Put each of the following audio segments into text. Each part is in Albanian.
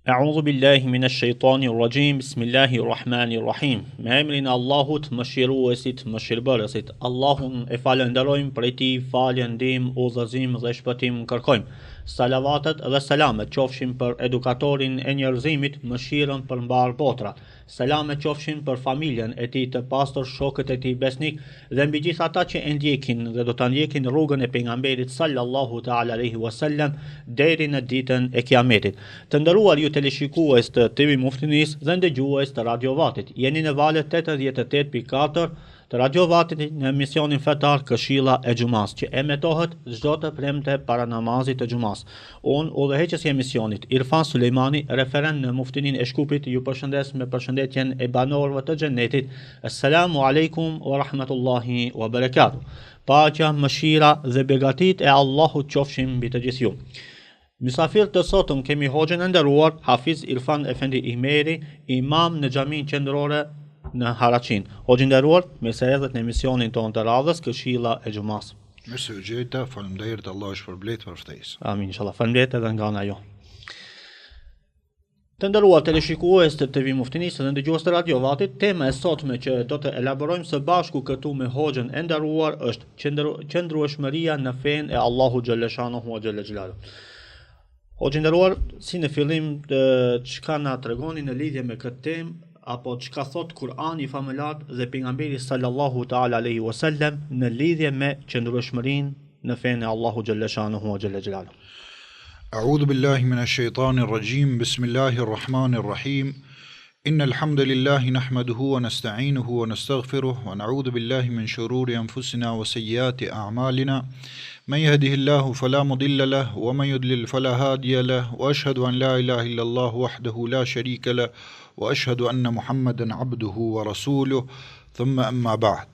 A'udhu billahi minash shaitanir rajim. Bismillahirrahmanirrahim. Me emrin e Allahut, mëshiruesit, mëshirbërësit. Allahun e falenderojmë, prej tij falje, ndihmë, udhëzim dhe shpëtim kërkojmë. Salavatet dhe selamet qofshin për edukatorin e njerëzimit, mëshirën për mbar botra. Selamet qofshin për familjen e tij të pastër, shokët e tij besnik dhe mbi gjithë ata që e ndjekin dhe do ta ndjekin rrugën e pejgamberit sallallahu ta'ala alaihi wasallam deri në ditën e Kiametit. Të nderuar ju teleshikues të TV Muftinis dhe ndëgjues të Radio Vatit, jeni në valët 88.4 të Radio Vatit në emisionin fetar Këshilla e Xumas, që emetohet çdo të premte para namazit të Xumas. Unë, udhëheqësi i emisionit, Irfan Sulejmani, referent në Muftinin e Shkupit, ju përshëndes me përshëndetjen e banorëve të xhennetit. Assalamu alaikum wa rahmatullahi wa barakatuh. Paqja, mëshira dhe begatit e Allahut qofshin mbi të gjithë ju. Mysafir të sotëm kemi hoxhën e nderuar Hafiz Irfan Efendi Ihmeri, imam në xhamin qendrore në Haraqin. Hoxhë nderuar, mirë se erdhët në emisionin tonë të radhës Këshilla e Xumas. Mirë se u gjeta, faleminderit, Allah është shpërblet për ftesë. Amin, inshallah. Faleminderit edhe nga ana jo. Të nderuar teleshikues të TV Muftinis dhe ndëgjues të Radio Vatit, tema e sotme që do të elaborojmë së bashku këtu me hoxhën e nderuar është qëndrueshmëria në fenë e Allahu xhaleshanuhu wa xhalla xhelalu. Hoxhë nderuar, si në fillim çka na tregoni në lidhje me këtë temë, apo çka thot Kur'ani i famëlar dhe pejgamberi sallallahu ta'ala alaihi wasallam në lidhje me qëndrueshmërinë në fenë e Allahu xhaleshanuhu wa xhalla xhelalu. A'udhu billahi minash shaitanir rajim. Bismillahir rahmanir rahim. Innal hamdalillahi nahmaduhu wa nasta'inuhu wa nastaghfiruh wa na'udhu billahi min shururi anfusina wa sayyiati a'malina. من يهده الله فلا مضل له ومن يضلل فلا هادي له وأشهد أن لا إله إلا الله وحده لا شريك له وأشهد أن محمدا عبده ورسوله ثم أما بعد.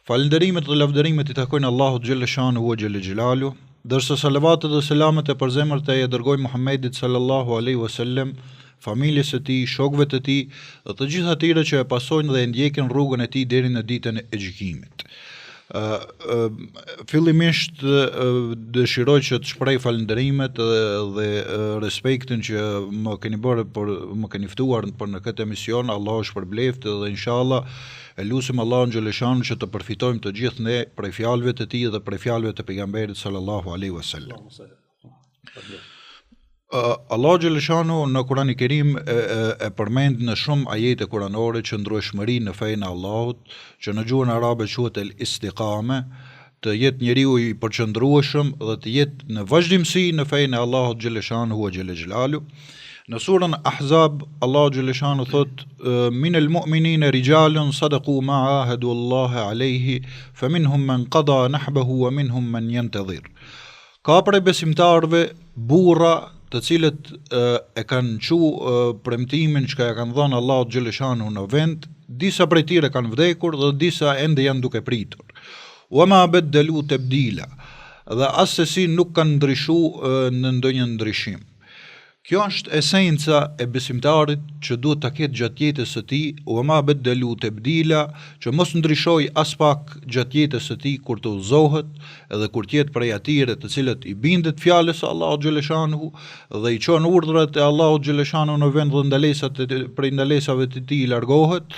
Falënderimet dhe lavdërimet i takojnë Allahut xhalla shanuhu wa xhalla xhelalu, dërsa salavatet dhe selamet e përzemërt e dërgoi Muhammedit sallallahu alaihi wasallam, familjes së tij, shokëve të tij dhe të gjithë atyre që e pasojnë dhe e ndjekin rrugën e tij deri në ditën e gjykimit. Fillimisht dëshiroj që të shpreh falënderimet dhe respektin që më keni bërë më keni ftuar për në këtë emision. Allahu shpërbleft dhe inshallah e lutem Allahun xhaleshan që të përfitojmë të gjithë ne prej fjalëve të tij dhe prej fjalëve të pejgamberit sallallahu alaihi wasallam. Allahu xhaleshanu në Kur'an i Kerim e përmend në shumë ajete kuranore qëndrueshmërinë në fenë e Allahut, që në gjuhën arabe quhet el istiqame, të jetë njeriu i përqendrueshëm dhe të jetë në vazhdimsi në fenë e Allahut xhaleshanu wa xhalla xhelalu. Në surën Ahzab, Allahu xhaleshanu thot: minel mu'minina rijalun sadaqu ma ahadu Allaha alayhi, faminhum man qada nahbahu wa minhum man yantazir. Ka prej besimtarëve burra të cilët e kanë premtimin që ja kanë dhënë Allahu xhaleshanu në vend, disa prej tyre kanë vdekur dhe disa ende janë duke pritur. Wa ma badalu tabdila, dhe asesi nuk kanë ndryshuar në ndonjë ndryshim. Kjo është esenca e besimtarit që duhet ta ketë gjatë jetës së tij, wa ma badalu tabdila, që mos ndryshoj as pak gjatë jetës së tij kur të udhëzohet edhe kur të jetë prej atyre të cilët i bindet fjalës së Allahut xhaleshanuhu dhe i çon urdhrat e Allahut xhaleshanuhu në vend dhe prej ndalesave të tij largohet.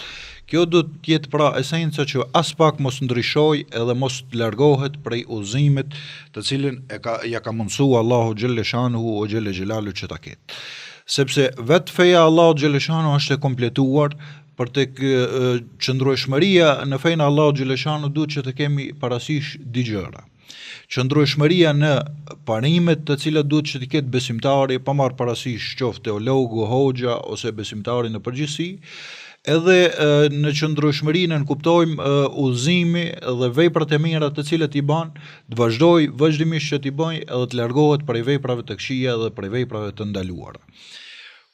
Kjo do të jetë pra esenca që as pak mos ndryshoj edhe mos të largohet prej udhëzimit të cilin ja ka mundsuar Allahu xhaleshanuhu o xhelle xhelalu që ta ketë. Sepse vetë feja Allahu xhaleshanuhu është e kompletuar, për tek qëndrueshmëria në fenë e Allahu xhaleshanuhu duhet që të kemi parasysh dy gjëra. Qëndrueshmëria në parimet të cilat duhet që të ketë besimtari, pa marrë parasysh qoftë teologu, hoxha ose besimtari në përgjithësi. Edhe në qëndrueshmërinë kuptojmë udhëzimi dhe veprat e mira të cilat i bën, të vazhdoj vazhdimisht që t'i bëj edhe të largohet prej veprave të këqija dhe prej veprave të ndaluara.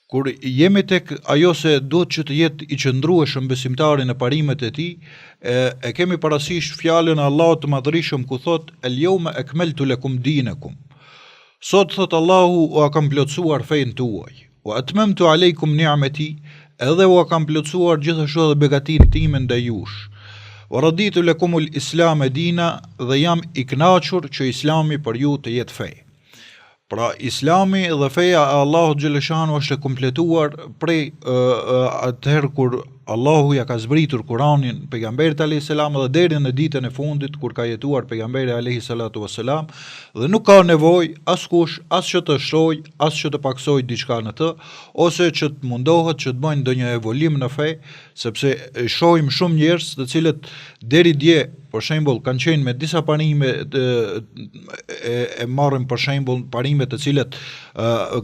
Kur jemi tek ajo se duhet që të jetë i qëndrueshëm besimtari në parimet e tij, e kemi parasysh fjalën e Allahut të Madhërisëm ku thot: el yawma akmaltu lakum dinakum. Sot thot Allahu u kam plotësuar fenë tuaj. Wa atmamtu alaykum ni'mati, edhe u kam plotësuar gjithashtu edhe begatinë time ndaj jush. Wa raditu lakumul islam dina, dhe jam i kënaqur që Islami për ju të jetë fe. Pra Islami dhe feja e Allahut xhaleshanu është e kompletuar prej atëherë kur Allahu ja ka zbritur Kur'anin pejgamberit alayhis salam dhe deri në ditën e fundit kur ka jetuar pejgamberi alayhis salatu wassalam, dhe nuk ka nevojë askush as që të shoj, as që të paksoj diçka në të, ose që të mundohet që të bëjnë ndonjë evolim në fe, sepse shohim shumë njerëz të cilët deri dje për shembull kanë qenë me disa parime e marrin për shembull parime të cilët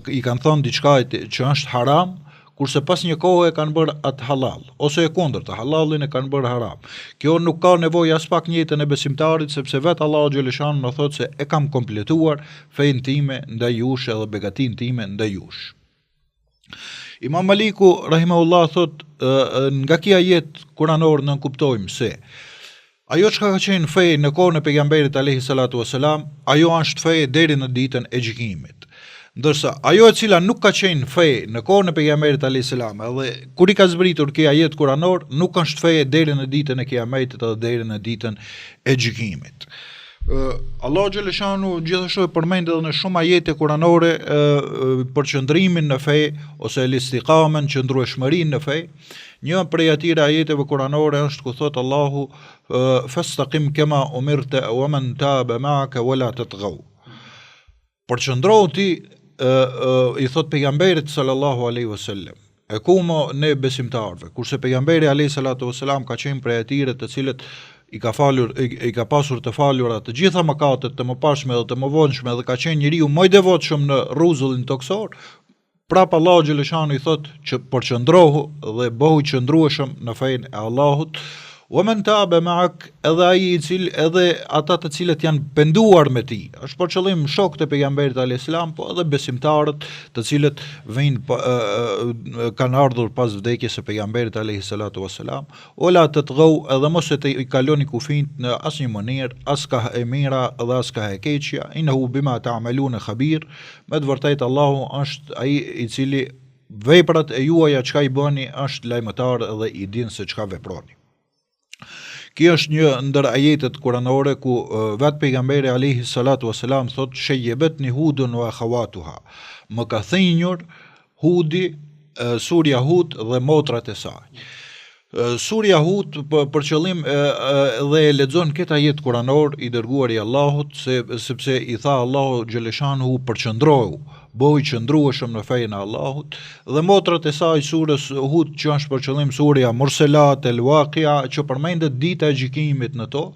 i kanë thënë diçka që është haram, kurse pas një kohë e kanë bërë atë halal, ose e kundërta, halalin e kanë bërë haram. Kjo nuk ka nevojë as pak në jetën e besimtarit, sepse vetë Allahu xhaleshanu na thotë se e kam kompletuar fenë time ndaj jush edhe begatinë time ndaj jush. Imam Maliku rahimahullah thot nga kia jetë kuranor në kuptojmë se ajo që ka qenë fe në kohën e pejgamberit alayhi salatu wassalam, ajo është fe deri në ditën e gjykimit. Ndërsa ajo e cila nuk ka qenë fe në kohën e pejgamberit alayhis salam, edhe kur I ka zbritur kjo ajet kuranor, nuk është fe deri në ditën e kiametit edhe deri në ditën e gjykimit. Allahu xhaleshanu gjithashtu e përmend edhe në shumë ajete kuranore për qëndrimin në fe ose l-istiqamen, qëndrueshmërinë në fe. Një prej atyre ajeteve kuranore është ku thot Allahu fastaqim kama umirta wa man taba ma'aka wala tatghaw. Përqëndrohu ti I thot pejgamberit sallallahu alaihi wasallam, e ku mo ne besimtarve, kurse pejgamberi alaihi salatu wasalam ka qenë prej atyre të cilët I ka pasur të falura të gjitha mëkatet të mëparshme dhe të mëvonshme dhe ka qenë njeriu më I devotshëm në rrezullin toksor. Prap Allahu xhaleshanu I thot që përqëndrohu dhe bëhu I qëndrueshëm në fenë e Allahut. Wa man taaba ma'ak, edhe ata të cilët janë penduar me ti, është për qëllim shokët e pejgamberit alayhis salam, po edhe besimtarët të cilët kanë ardhur pas vdekjes së pejgamberit alayhis salatu wassalam, ola të tghaw, edhe mos e I kaloni kufijt në asnjë mënyrë, as ka e mira dhe as ka e keqja, innahu bima ta'maluna khabir, me të vërtetë Allahu është ai I cili veprat e juaja çka I bëni është lajmëtar dhe I din se çka veproni. Kjo është një ndër ajetet kuranore ku vetë pejgamberi alayhi salatu wassalam thot shejebetni Hudun wa akhawatuha. Më ka thinjur Hudi, surja Hud dhe motrat e saj. Surja Hud për qëllim dhe e lexon këtë ajet kuranor I dërguar I Allahut sepse I tha Allahu xhaleshanu përqëndrohu, bëhu I qëndrueshëm në fenë e Allahut, dhe motrat e saj surës Hud që është për qëllim surja Murselat, El-Waqia, që përmendet dita e gjykimit në to.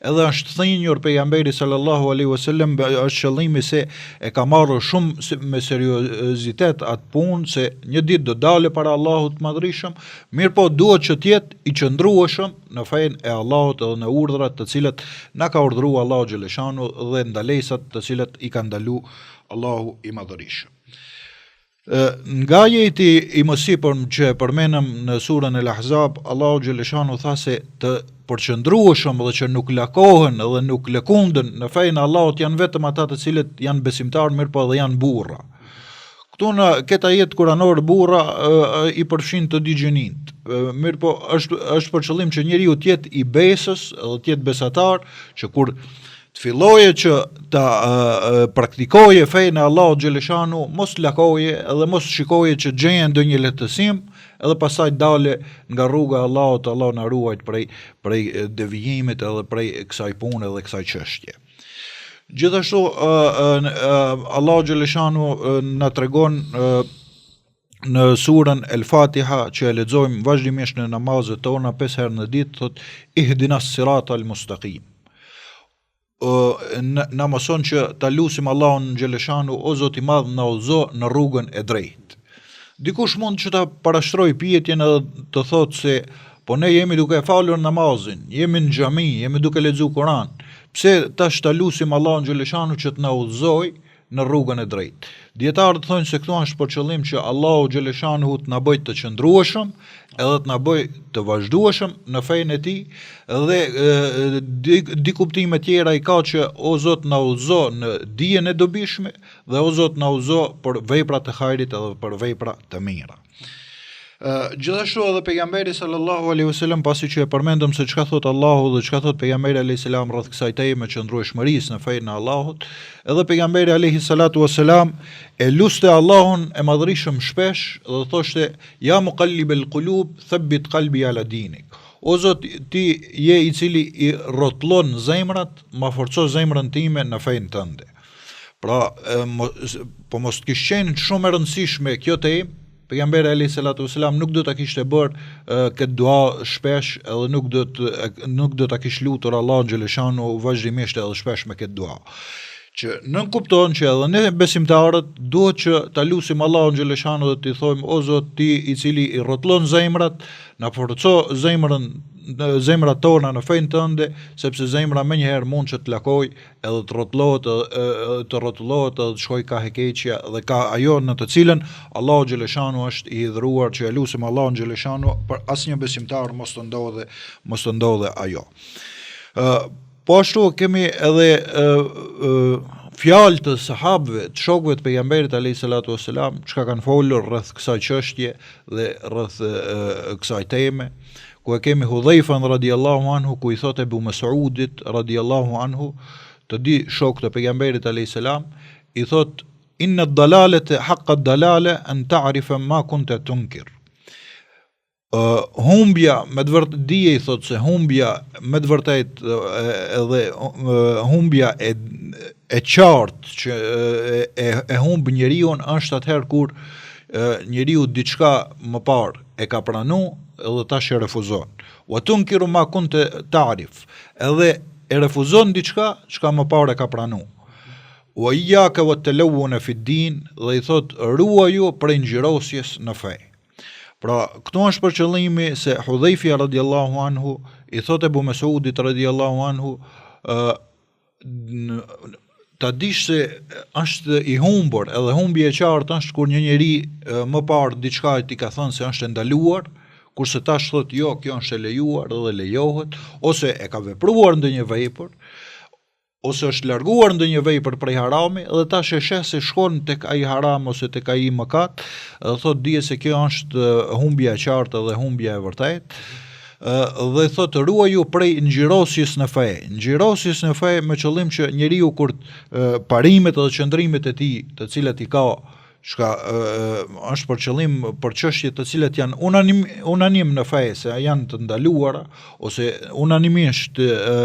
Edhe është thinjur pejgamberi sallallahu alaihi wasallam, është qëllimi se e ka marrë shumë me seriozitet atë punë, se një ditë do dale para Allahut madhrishëm, mirë po duhet që të jetë I qëndrueshëm në fenë e Allahut edhe në urdhrat të cilat na ka urdhëruar Allahu xhaleshanu dhe ndalesat të cilat I ka ndalu Allahu I madhrishëm. Nga ajeti I mësipër që përmenëm në surën El-Ahzab, Allahu xhaleshanu tha se të përqëndrueshëm dhe që nuk lakohen dhe nuk lëkundën në fenë e Allahut janë vetëm ata të cilët janë besimtarë, mirë po dhe janë burra. Këtu në këtë ajet kuranor burra I përfshin të dy gjinit. Mirë po është për qëllim që njeriu të jetë I besës dhe të jetë besatar, që kur të filloje që ta praktikoje fenë e Allahut xhaleshanu, mos lakoje edhe mos shikoje që gjenë ndonjë lehtësim, edhe pasaj dale nga rruga e Allahut, Allah na ruajt prej devijimit edhe prej kësaj pune dhe kësaj çështje. Gjithashtu Allahu xhaleshanu na tregon në surën El-Fatiha që e lexojmë vazhdimisht në namazet tona 5 herë në ditë, thot ihdinas siratal mustaqim. Na mëson që ta lutim Allahun xhaleshanu, o Zoti I madh, na udhëzo në rrugën e drejtë. Dikush mund që ta parashtroj pyetjen edhe të thotë se po ne jemi duke falur namazin, jemi në xhami, jemi duke lexuar Kur'an. Pse tash ta lutim Allahun xhaleshanu që të na udhëzoj në rrugën e drejtë? Dietarët thonë se këtu është për qëllim që Allahu xhaleshanu të na bëjë të qëndrueshëm, edhe të na bëjë të vazhdueshëm në fenë e tij, dhe di kuptime tjera I ka që o Zot na udhëzo në dijen e dobishme dhe o Zot na udhëzo për vepra të hajrit edhe për vepra të mira. Gjithashtu edhe pejgamberi sallallahu alaihi wasallam pasi që e përmendëm se çka thot Allahu dhe çka thot pejgamberi alayhis salam rreth kësaj teme qëndrueshmërisë në fenë e Allahut, edhe pejgamberi alayhi salatu wasalam e luste Allahun e madhërisëm shpesh dhe thoshte ja muqallibal qulub thabbit qalbi ala dinik. O Zot, ti je i cili i rrotllon zemrat, ma forco zemrën time në fenë tënde. Pra, po mos të kishte qenë shumë e rëndësishme kjo temë, pejgamberi alayhis salatu wasalam nuk do ta kishte bërë këtë dua shpesh edhe nuk do ta kishte lutur Allahun xhaleshanu vazhdimisht edhe shpesh me këtë dua. Që nën kupton që edhe ne besimtarët duhet që ta lutim Allahun xhaleshanu dhe t'i thojmë o Zot, ti i cili i rrotllon zemrat, na forco zemrat tona në fenë tënde, sepse zemra menjëherë mund që të lakoj edhe të rrotullohet edhe të shkoj ka hekeqja dhe ka ajo në të cilën Allahu xhaleshanu është i hidhruar që e lutim Allahun xhaleshanu për asnjë besimtar mos të ndodhe ajo. Po ashtu kemi edhe fjalë të sahabëve, të shokëve të pejgamberit alayhis salatu wasalam, çka kanë folur rreth kësaj çështje dhe rreth kësaj teme, ku e kemi Hudhaifan radiallahu anhu, ku i thot Ebu Mesudit radiallahu anhu, të di shok të pejgamberit alayhis salam, i thot inna ad-dalalata haqqa ad-dalala an ta'rifa ma kunta tunkir. Humbja me të vërtet dije i thot se humbja me të vërtet edhe humbja e qartë që e humb njeriu është atëherë kur njeriu diçka më parë e ka pranu edhe tash e refuzon. Wa tunkiru ma kunta ta'rif, edhe e refuzon diçka çka më parë e ka pranu. Wa iyyaka wa talawun fi din, dhe i thot ruaju prej ngjyrosjes në fe. Pra, këtu është për qëllimi se Hudhaifja radiallahu anhu i thot Ebu Mesudit radiallahu anhu ta dish se është i humbur, edhe humbje e qartë është kur një njeri më parë diçka ti ka thënë se është ndaluar, kurse tash thot jo, kjo është e lejuar dhe lejohet, ose e ka vepruar ndonjë vepër, ose është larguar ndonjë vepër prej harami dhe tash e sheh se shkon tek ai haram ose tek ai mëkat, dhe thot dije se kjo është humbja e qartë dhe humbja e vërtetë. Dhe thot ruaju prej ngjyrosjes në fe. Ngjyrosjes në fe me qëllim që njeriu kur parimet dhe qëndrimet e tij, të cilat i ka çka është për qëllim për çështje të cilat janë unanim në fe se janë të ndaluara ose unanimisht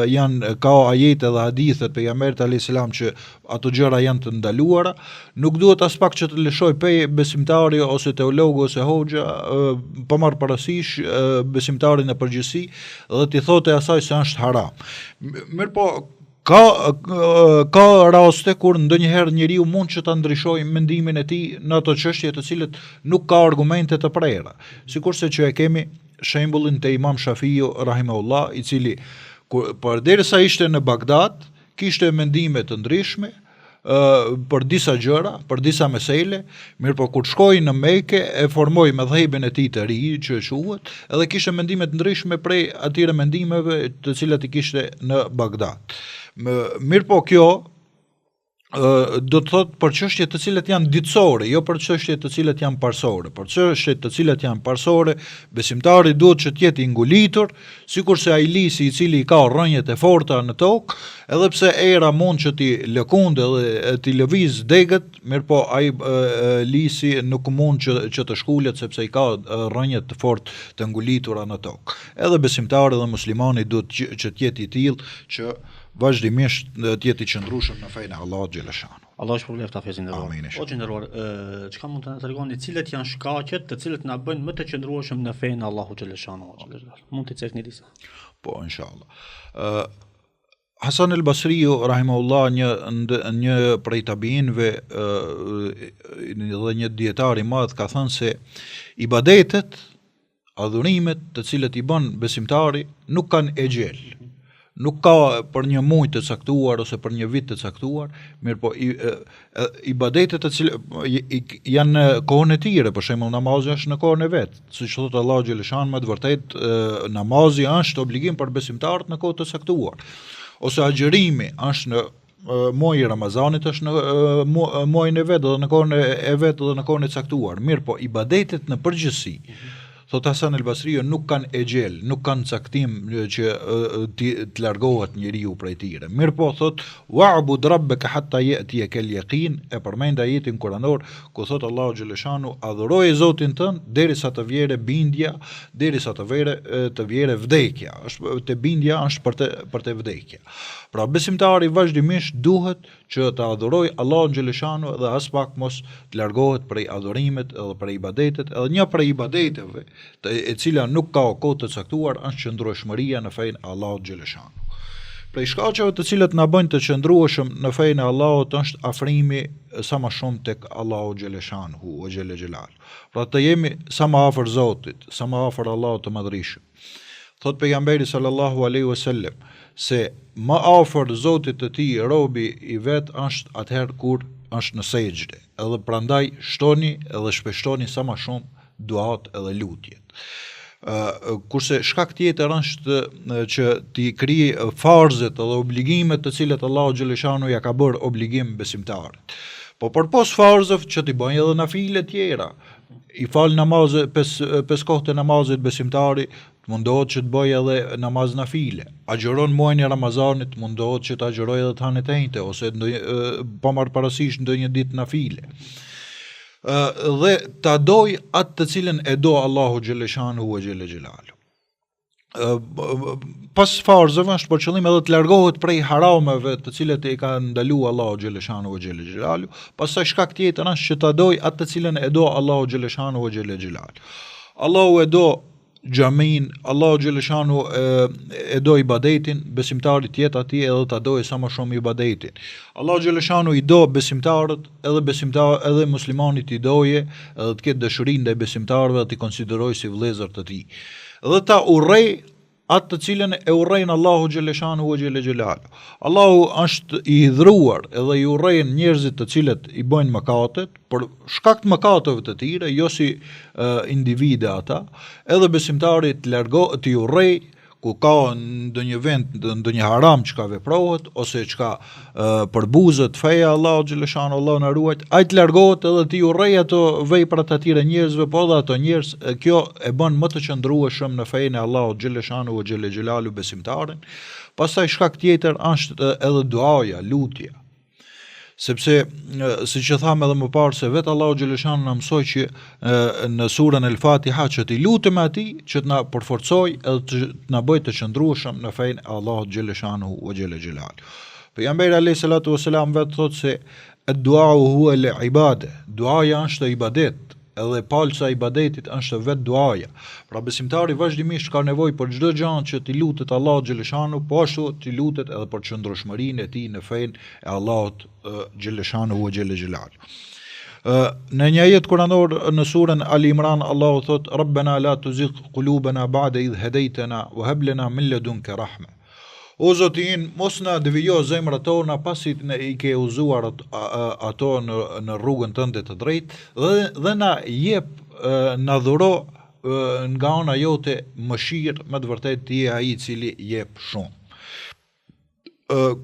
janë ka ajete dhe hadithe të pejgamberit alayhis salam që ato gjëra janë të ndaluara, nuk duhet as pak që të lëshoj besimtari ose teologu ose hoxha pa marrë parasysh besimtarin në përgjithësi dhe t'i thotë asaj se është haram. Mirpo ka raste kur ndonjëherë njeriu mund që ta ndryshojë mendimin e tij në ato çështje të cilët nuk ka argumente të prera. Sikurse që e kemi shembullin te Imam Shafiu rahimahullah, i cili përderisa ishte në Bagdad, kishte mendime të ndryshme për disa gjëra, për disa mesele, mirë po kur shkoi në Mekë e formoi mëdhëbin e tij të ri që quhet, edhe kishte mendime të ndryshme prej atyre mendimeve të cilat i kishte në Bagdad. Mirë po kjo do të thot për çështje të cilat janë ditësore, jo për çështje të cilat janë parsore. Për çështje të cilat janë parsore, besimtari duhet që të jetë i ngulitur, sikurse ai lisi i cili ka rrënjët e forta në tokë, edhe pse era mund që ti lëkundë dhe ti lëviz degët, mirë po ai lisi nuk mund që të shkulet sepse i ka rrënjët të fortë të ngulitura në tokë. Edhe besimtari dhe muslimani duhet që të jetë i tillë që vazhdimisht të jetë i qëndrueshëm në fenë e Allahut xhaleshanu. Allah shpërblet afezin e nderuar. O nderuar, çka mund të na tregoni cilat janë shkaqet të cilët na bëjnë më të qëndrueshëm në fenë e Allahut xhaleshanu? Mund të cekni disa? Po, inshallah. Hasan al-Basriu rahimahullah, një prej tabiinëve dhe një dietar i madh, ka thënë se ibadetet, adhurimet të cilët i bën besimtari nuk kanë ejel. Nuk ka për një muaj të caktuar ose për një vit të caktuar, mirë po ibadetet të cilat janë në kohën e tyre, për shembull namazi është në kohën e vet, siç thotë Allahu xhaleshanu, me të vërtetë namazi është obligim për besimtarët në kohë të caktuar. Ose agjërimi është në muaji i Ramazanit, është në muajin e vet dhe në kohën e vet dhe në kohën e caktuar. Mirë po ibadetet në përgjithësi Thot Hasan el-Basriu, nuk kanë egjel, nuk kanë caktim që të largohet njeriu prej tyre. Mirë po thot wa'bud rabbaka hatta ya'tiyaka al-yaqin, e përmend ajetin kuranor ku thot Allahu xhaleshanu, adhuroje Zotin tënd derisa të vjerë bindja, derisa të vjerë vdekja. Te bindja është për të vdekja. Pra besimtari vazhdimisht duhet që të adhuroj Allahun xhaleshanu dhe as pak mos të largohet prej adhurimit edhe prej ibadetet, edhe një prej ibadeteve e cila nuk ka kohë të caktuar është qëndrueshmëria në fenë e Allahut xhaleshanu. Prej shkaqeve të cilat na bëjnë të qëndrueshëm në fenë e Allahut është afrimi sa më shumë tek Allahu xhaleshanu o xhel xhelal. Pra të jemi sa më afër Zotit, sa më afër Allahut të Madhërisht. Thot pejgamberi sallallahu alaihi wasallam se më afër Zotit të tij robi i vet është atëherë kur është në sejdë. Edhe prandaj shtoni edhe shpeshtoni sa më shumë duat edhe lutjet. Kurse shkak tjetër është që ti krij farzet edhe obligimet të cilat Allahu xhaleshanu ja ka bërë obligim besimtarit. Po përpos farzëve që ti bëjnë edhe nafile tjera. I fal namazet, pes kohët e namazit besimtari mundohet që të bëjë edhe namaz nafile. Agjeron muajin e Ramazanit, mundohet që të agjeroj edhe të hanet e njëte, ose pa marrë parasysh ndonjë ditë nafile. Dhe ta doj atë të cilën e do Allahu xhaleshanu ve xhel xhelalu. Pas farzëve është për qëllim edhe të largohet prej harameve të cilat i ka ndaluar Allahu xhaleshanu ve xhel xhelalu. Pastaj shkak tjetër është që ta doj atë të cilën e do Allahu xhaleshanu ve xhel xhelalu. Allahu e do xhamin, Allahu xhaleshanu e do ibadetin, besimtari tjetë atij edhe ta dojë sa më shumë ibadetin. Allahu xhaleshanu i do besimtarët, edhe muslimanit i doje, edhe të ketë dëshurinë ndaj besimtarëve dhe t'i konsiderojë si vëllezër të tij. Dhe ta urrej atë të cilën e urrejnë Allahu xhaleshanu ve xhel xhelalu. Allahu është i hidhruar edhe i urrejnë njerëzit të cilët i bëjnë mëkatet, për shkak të mëkateve të tyre, jo si individe ata, edhe besimtari të urrej ku ka ndonjë vend, ndonjë haram që ka veprohet, ose që ka përbuzët feja Allahu xhaleshanu, Allahu na ruajt, ai të largohet edhe t'i urrej ato veprat të atyre njerëzve, po edhe ato njerëz, kjo e bën më të qëndrueshëm në fenë e Allahu xhaleshanu ve xhel xhelalu besimtarin. Pastaj shkak tjetër është edhe duaja, lutja. Sepse, siç e tham edhe më parë, se vetë Allahu xhaleshanu na mësoi që në surën El-Fatiha që t'i lutemi atij që të na përforcojë edhe të na bëjë të qëndrueshëm në fenë e Allahut xhaleshanu ve xhel xhelalu. Pejgamberi alayhis salatu wasalam vetë thotë se ad-du'a huwa al-ibada. Duaja është ibadet, edhe palca e ibadetit është vetë duaja. Pra besimtari vazhdimisht ka nevojë për çdo gjë që t'i lutet Allahu xhaleshanu, po ashtu t'i lutet edhe për qëndrueshmërinë e tij në fenë e Allahut xhaleshanu ve xhel xhelalu. Në një ajet kuranor në surën Ali Imran Allahu thot Rabbana la tuzigh qulubana ba'da idh hadaytana wa hab lana min ladunka rahma. O Zotin, mos na devijo zemrat tona pasi ne i ke udhëzuar ato në rrugën tënde të drejtë dhe na jep na dhuro nga ana jote mëshirë, me të vërtetë ti je ai i cili jep shumë.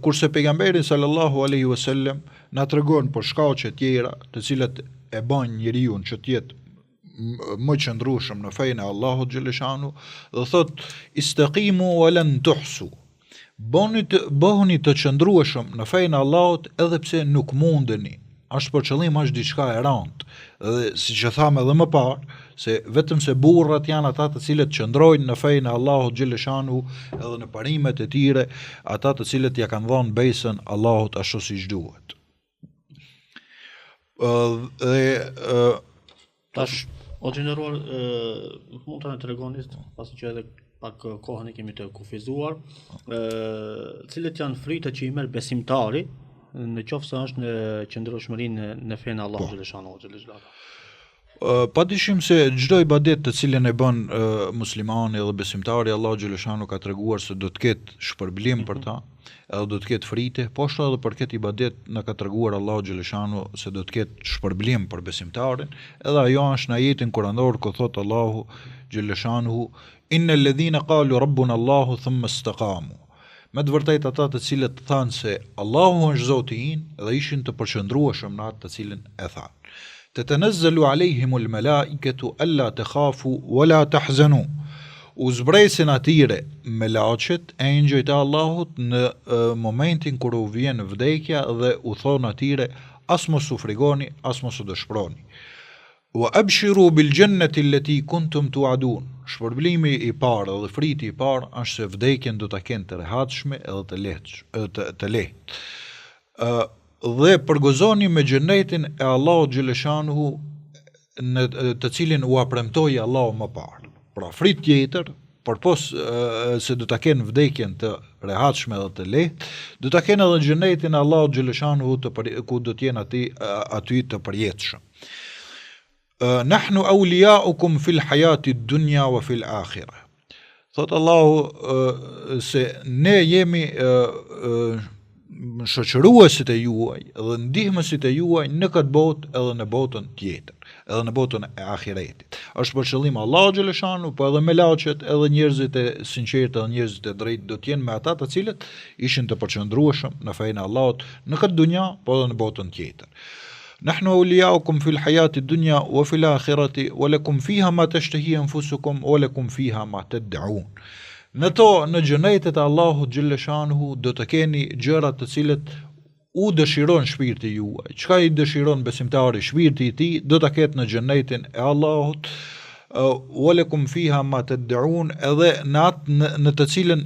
Kurse pejgamberi sallallahu alaihi wasallam na tregon për shkaqe tjera të cilat e bën njeriu që të jetë më qëndrueshëm në fenë e Allahut xhaleshanu, dhe thot istaqimu wa lan tuhsu. Bëhuni të qëndrueshëm në fenë e Allahut edhe pse nuk mundeni. Është për qëllim është diçka e rëndë. Dhe siç e tham edhe më parë, se vetëm se burrat janë ata të cilët qëndrojnë në fenë e Allahut xhaleshanu edhe në parimet e tyre, ata të cilët ja kanë dhënë besën Allahut ashtu siç duhet. Tash, o të nderuar, mund të na tregoni, pasi që edhe pak kohën e kemi të kufizuar, cilët janë fritë që i merr besimtari në qoftë se është në qëndrueshmërinë në fenë e Allahut xhaleshanu ve xhel. Padyshim se çdo ibadet të cilën e bën muslimani dhe besimtari, Allahu xhaleshanu ka treguar se do të ketë shpërblim për ta, edhe do të ketë frite, po ashtu edhe për këtë ibadet na ka treguar Allahu xhaleshanu se do të ketë shpërblim për besimtarin, edhe ajo është në ajetin kuranor ku thot Allahu xhaleshanu innal ladhina qalu rabbuna Allahu thumma istaqamu. Me të vërtetë ata të cilët thanë se Allahu është Zoti im dhe ishin të përqendrueshëm në atë të cilën e thanë. تتنزل عليهم الملائكة ألا تخافوا ولا تحزنوا. U zbresin atyre me laqet e engjëjt e Allahut në momentin kur u vjen vdekja dhe u thon atyre as mos u frigoni, as mos u dëshproni. Wa abshiru bil jannati allati kuntum tu'adun. Shpërblimi i parë dhe friti i parë është se vdekjen do ta kenë të rehatshme edhe të lehtë. Dhe përgozoni me xhenetin e Allahut xhaleshanuhu në të cilin u premtoi Allahu më parë. Pra frit tjetër, përpos se do ta kenë vdekjen të rehatshme dhe të lehtë, do ta kenë edhe xhenetin e Allahut xhaleshanuhu ku do të jenë aty të përjetshëm. Nahnu awliyaukum fil hayati dunya wa fil akhirah. Thot Allahu se ne jemi shoqëruesit e juaj dhe ndihmësit e juaj në këtë botë edhe në botën tjetër, edhe në botën e ahiretit. Është për qëllim Allahu xhaleshanu, po edhe me laqet edhe njerëzit e sinqertë dhe njerëzit e drejtë do të jenë me ata të cilët ishin të përqendrueshëm në fenë e Allahut në këtë dunja, po edhe në botën tjetër. Nahnu awliyaukum fil hayati dunya wa fil akhirati wa lakum fiha ma tashtahi anfusukum wa lakum fiha ma tad'un. Në xhenetet e Allahut xhaleshanuhu do të keni gjërat të cilët u dëshiron shpirti juaj. Çka i dëshiron besimtari shpirti i tij do ta ketë në xhenetin e Allahut. Wa lakum fiha ma tad'un, edhe në të cilën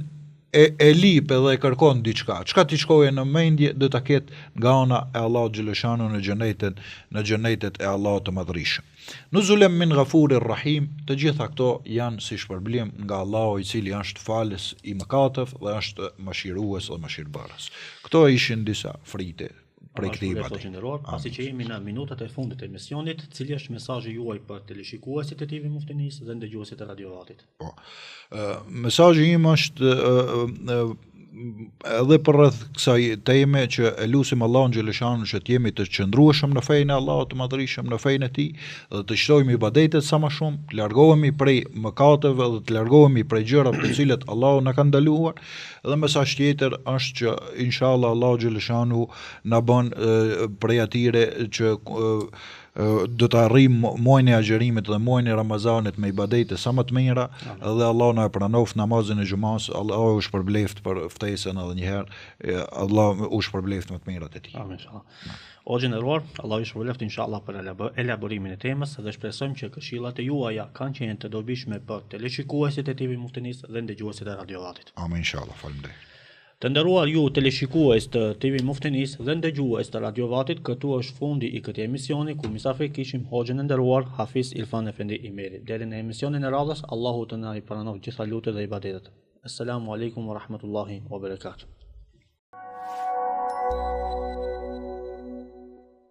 e lip edhe e kërkon diçka. Çka ti shkoje në mendje do ta ketë nga ana e Allahut xhaleshanu në xhenetet e Allahut të Madhërisëm. Nuzulan min ghafurir rahim, të gjitha këto janë si shpërblim nga Allahu i cili është falës i mëkateve dhe është mëshirues dhe mëshirbërës. Këto ishin disa frite prej këtij ibadeti. Pasi që jemi në minutat e fundit të emisionit, cili është mesazhi juaj për teleshikuesit e TV Muftinis dhe ndëgjuesit e radiovatit? Po. Mesazhi im është edhe për rreth kësaj teme që e lutim Allahun xhaleshanu që të jemi të qëndrueshëm në fenë e Allahut të Madhërisëm, në fenë e tij, dhe të shtojmë ibadetet sa më shumë, të largohemi prej mëkateve dhe të largohemi prej gjërave të cilat Allahu na ka ndaluar. Dhe mesazh tjetër është që inshallah Allahu xhaleshanu na bën prej atyre që do të arrijmë muajin e agjerimit dhe muajin e Ramazanit me ibadete sa më të mira, dhe Allahu na e pranoft namazin e xumas. Allahu u shpërbleft për ftesën edhe një herë, Allahu u shpërbleft me të mirat e tij. Amin inshallah. O gjeneruar, Allahu ju shpërbleft inshallah për elaborimin e temës dhe shpresojmë që këshillat e juaja kanë qenë të dobishme për teleshikuesit e TV Muftinis dhe ndëgjuesit e radiovatit. Amin inshallah, faleminderit. Të nderuar ju teleshikues të TV Muftinis dhe ndëgjues të radiovatit, këtu është fundi i këtij emisioni ku mysafir kishim hoxhën e nderuar Hafiz Ilfan Efendi Imeri. Deri në emisionin e radhës, Allahu të na i pranojë gjitha lutjet dhe ibadetet. Assalamu alaikum wa rahmatullahi wa barakatuh.